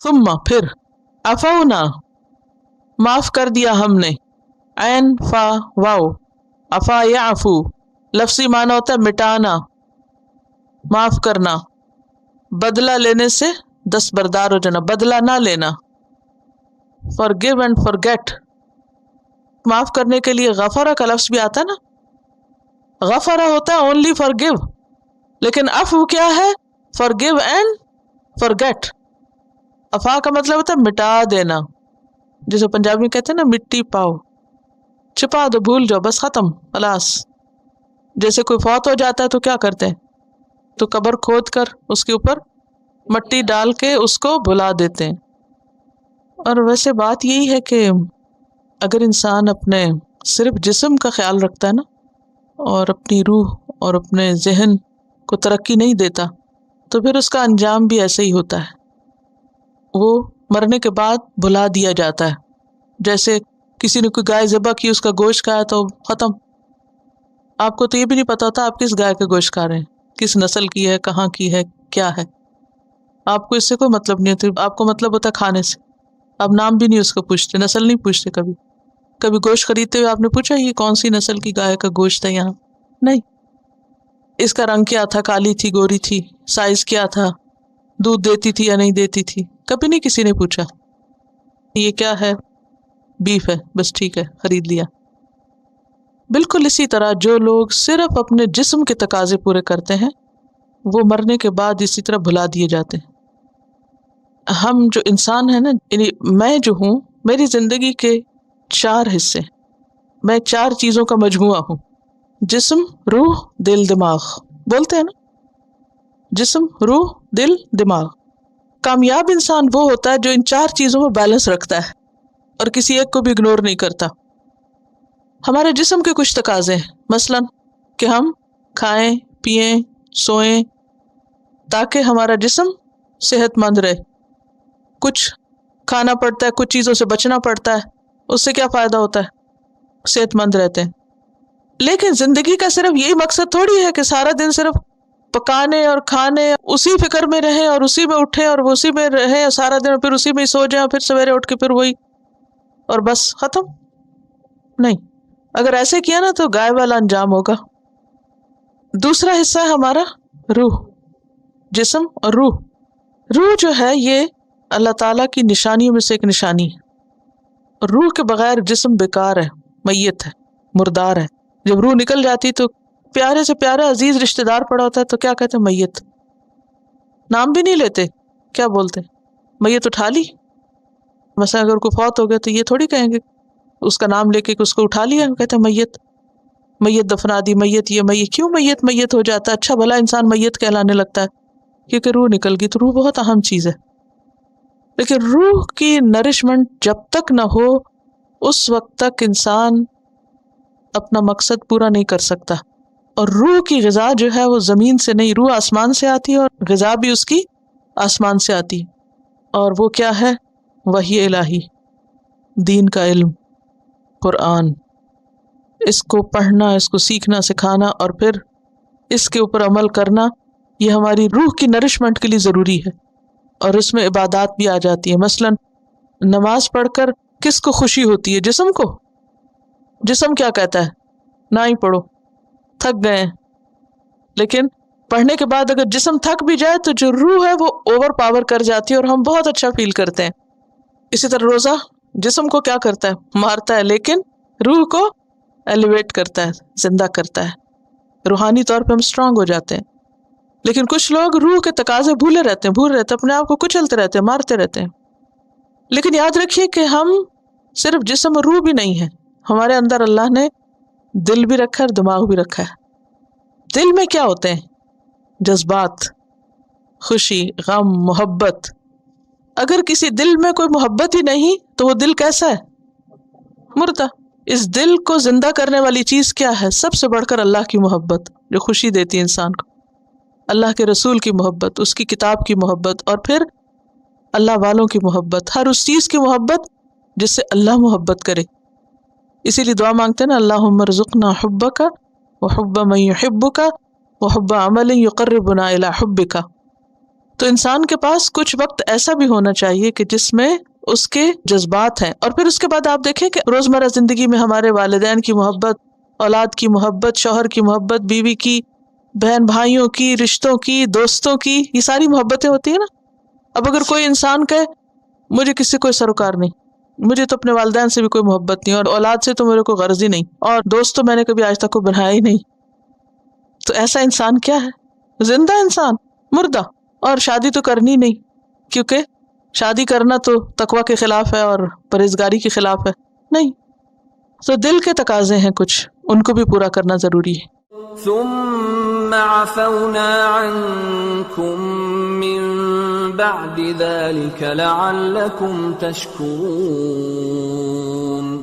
ثم پھر عفونا معاف کر دیا ہم نے، عین فا واو، عفا یعفو لفظی معنی ہوتا ہے مٹانا، معاف کرنا، بدلہ لینے سے دستبردار ہو جانا، بدلہ نہ لینا. forgive and forget، معاف کرنے کے لیے غفرہ کا لفظ بھی آتا ہے نا، غفرہ ہوتا ہے only forgive، لیکن عفو کیا ہے؟ forgive and forget. عفا کا مطلب ہوتا ہے مٹا دینا، جسے پنجابی میں کہتے ہیں نا مٹی پاؤ، چھپا دو، بھول جاؤ، بس ختم، خلاص. جیسے کوئی فوت ہو جاتا ہے تو کیا کرتے ہیں؟ تو قبر کھود کر اس کے اوپر مٹی ڈال کے اس کو بھلا دیتے ہیں. اور ویسے بات یہی ہے کہ اگر انسان اپنے صرف جسم کا خیال رکھتا ہے نا اور اپنی روح اور اپنے ذہن کو ترقی نہیں دیتا تو پھر اس کا انجام بھی ایسے ہی ہوتا ہے، وہ مرنے کے بعد بھلا دیا جاتا ہے. جیسے کسی نے کوئی گائے ذبح کی، اس کا گوشت کھایا تو ختم، آپ کو تو یہ بھی نہیں پتا ہوتا آپ کس گائے کا گوشت کھا رہے ہیں، کس نسل کی ہے، کہاں کی ہے، کیا ہے. آپ کو اس سے کوئی مطلب نہیں ہوتا، آپ کو مطلب ہوتا ہے کھانے سے. آپ نام بھی نہیں اس کو پوچھتے، نسل نہیں پوچھتے. کبھی گوشت خریدتے ہوئے آپ نے پوچھا یہ کون سی نسل کی گائے کا گوشت ہے یہاں؟ نہیں. اس کا رنگ کیا تھا، کالی تھی، گوری تھی، سائز کیا تھا، دودھ دیتی تھی یا نہیں دیتی تھی، کبھی نہیں کسی نے پوچھا. یہ کیا ہے؟ بیف ہے، بس ٹھیک ہے، خرید لیا. بالکل اسی طرح جو لوگ صرف اپنے جسم کے تقاضے پورے کرتے ہیں وہ مرنے کے بعد اسی طرح بھلا دیے جاتے ہیں. ہم جو انسان ہیں نا، یعنی میں جو ہوں، میری زندگی کے 4 حصے، میں 4 چیزوں کا مجموعہ ہوں: جسم، روح، دل، دماغ. بولتے ہیں نا جسم، روح، دل، دماغ. کامیاب انسان وہ ہوتا ہے جو ان 4 چیزوں میں بیلنس رکھتا ہے اور کسی ایک کو بھی اگنور نہیں کرتا. ہمارے جسم کے کچھ تقاضے ہیں، مثلا کہ ہم کھائیں، پئیں، سوئیں تاکہ ہمارا جسم صحت مند رہے. کچھ کھانا پڑتا ہے، کچھ چیزوں سے بچنا پڑتا ہے، اس سے کیا فائدہ ہوتا ہے؟ صحت مند رہتے ہیں. لیکن زندگی کا صرف یہی مقصد تھوڑی ہے کہ سارا دن صرف پکانے اور کھانے، اسی فکر میں رہیں اور اسی میں اٹھیں اور وہ اسی میں رہیں سارا دن، پھر اسی میں ہی سو جائیں، پھر سویرے اٹھ کے پھر وہی، اور بس ختم. نہیں، اگر ایسے کیا نا تو گائے والا انجام ہوگا. دوسرا حصہ ہے ہمارا روح، جسم اور روح. روح جو ہے یہ اللہ تعالیٰ کی نشانیوں میں سے ایک نشانی ہے. روح کے بغیر جسم بیکار ہے، میت ہے، مردار ہے. جب روح نکل جاتی تو پیارے سے پیارا عزیز رشتہ دار پڑا ہوتا ہے تو کیا کہتے ہیں؟ میت. نام بھی نہیں لیتے، کیا بولتے؟ میت اٹھا لی. مثلا اگر کوئی فوت ہو گیا تو یہ تھوڑی کہیں گے اس کا نام لے کے اس کو اٹھا لیا، کہتے ہیں میت، میت دفنا دی، میت یہ میت. کیوں میت میت ہو جاتا ہے؟ اچھا بھلا انسان میت کہلانے لگتا ہے کیونکہ روح نکل گئی. تو روح بہت اہم چیز ہے، لیکن روح کی نرشمنٹ جب تک نہ ہو اس وقت تک انسان اپنا مقصد پورا نہیں کر سکتا. اور روح کی غذا جو ہے وہ زمین سے نہیں، روح آسمان سے آتی ہے اور غذا بھی اس کی آسمان سے آتی ہے. اور وہ کیا ہے؟ وحی الہی، دین کا علم، قرآن. اس کو پڑھنا، اس کو سیکھنا، سکھانا اور پھر اس کے اوپر عمل کرنا، یہ ہماری روح کی نرشمنٹ کے لیے ضروری ہے. اور اس میں عبادات بھی آ جاتی ہیں. مثلا نماز پڑھ کر کس کو خوشی ہوتی ہے؟ جسم کو. جسم کیا کہتا ہے؟ نہ ہی پڑھو، تھک گئے. لیکن پڑھنے کے بعد اگر جسم تھک بھی جائے تو جو روح ہے وہ اوور پاور کر جاتی ہے اور ہم بہت اچھا فیل کرتے ہیں. اسی طرح روزہ جسم کو کیا کرتا ہے؟ مارتا ہے، لیکن روح کو ایلیویٹ کرتا ہے، زندہ کرتا ہے. روحانی طور پہ ہم اسٹرانگ ہو جاتے ہیں. لیکن کچھ لوگ روح کے تقاضے بھول رہتے ہیں، اپنے آپ کو کچلتے رہتے ہیں، مارتے رہتے ہیں. لیکن یاد رکھیے کہ ہم صرف جسم اور روح بھی نہیں ہیں، ہمارے اندر اللہ نے دل بھی رکھا ہے اور دماغ بھی رکھا ہے. دل میں کیا ہوتے ہیں؟ جذبات، خوشی، غم، محبت. اگر کسی دل میں کوئی محبت ہی نہیں تو وہ دل کیسا ہے؟ مردہ. اس دل کو زندہ کرنے والی چیز کیا ہے؟ سب سے بڑھ کر اللہ کی محبت جو خوشی دیتی ہے انسان کو، اللہ کے رسول کی محبت، اس کی کتاب کی محبت، اور پھر اللہ والوں کی محبت، ہر اس چیز کی محبت جس سے اللہ محبت کرے. اسی لیے دعا مانگتے ہیں نا، اللہم ارزقنا حبک وحب من یحبک وحب عمل یقربنا الی حبک. تو انسان کے پاس کچھ وقت ایسا بھی ہونا چاہیے کہ جس میں اس کے جذبات ہیں، اور پھر اس کے بعد آپ دیکھیں کہ روزمرہ زندگی میں ہمارے والدین کی محبت، اولاد کی محبت، شوہر کی محبت، بیوی کی، بہن بھائیوں کی، رشتوں کی، دوستوں کی، یہ ساری محبتیں ہوتی ہیں نا۔ اب اگر کوئی انسان کہے مجھے کسی کوئی سروکار نہیں، مجھے تو اپنے والدین سے بھی کوئی محبت نہیں، اور اولاد سے تو میرے کو غرض ہی نہیں، اور دوست تو میں نے کبھی آج تک کو بنایا ہی نہیں، تو ایسا انسان کیا ہے؟ زندہ انسان، مردہ۔ اور شادی تو کرنی نہیں، کیونکہ شادی کرنا تو تقوی کے خلاف ہے اور پرہیزگاری کے خلاف ہے، نہیں۔ تو دل کے تقاضے ہیں کچھ، ان کو بھی پورا کرنا ضروری ہے۔ ثم عفونا عنكم من بعد ذلك لعلكم تشكرون